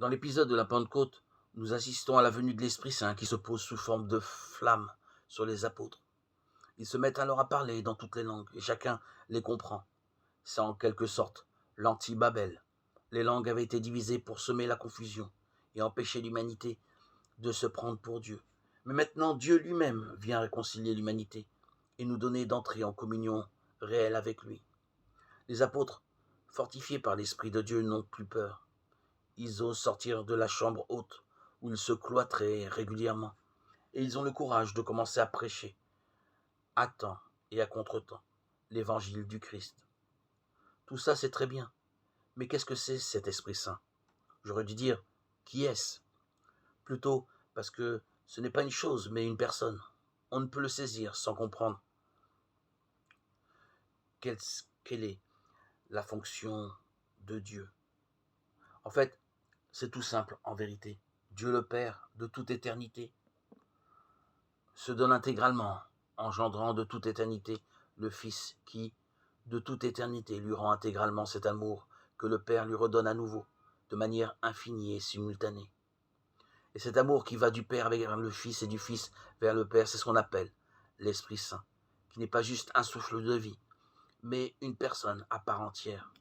Dans l'épisode de la Pentecôte, nous assistons à la venue de l'Esprit Saint qui se pose sous forme de flamme sur les apôtres. Ils se mettent alors à parler dans toutes les langues et chacun les comprend. C'est en quelque sorte l'anti-Babel. Les langues avaient été divisées pour semer la confusion et empêcher l'humanité de se prendre pour Dieu. Mais maintenant, Dieu lui-même vient réconcilier l'humanité et nous donner d'entrer en communion réelle avec lui. Les apôtres, fortifiés par l'Esprit de Dieu, n'ont plus peur. Ils osent sortir de la chambre haute où ils se cloîtraient régulièrement et ils ont le courage de commencer à prêcher, à temps et à contre-temps, l'évangile du Christ. Tout ça, c'est très bien. Mais qu'est-ce que c'est cet Esprit Saint? J'aurais dû dire, qui est-ce? Plutôt parce que ce n'est pas une chose, mais une personne. On ne peut le saisir sans comprendre quelle est la fonction de Dieu. En fait, c'est tout simple en vérité. Dieu le Père, de toute éternité, se donne intégralement, engendrant de toute éternité le Fils qui, de toute éternité, lui rend intégralement cet amour que le Père lui redonne à nouveau, de manière infinie et simultanée. Et cet amour qui va du Père vers le Fils et du Fils vers le Père, c'est ce qu'on appelle l'Esprit Saint, qui n'est pas juste un souffle de vie, mais une personne à part entière.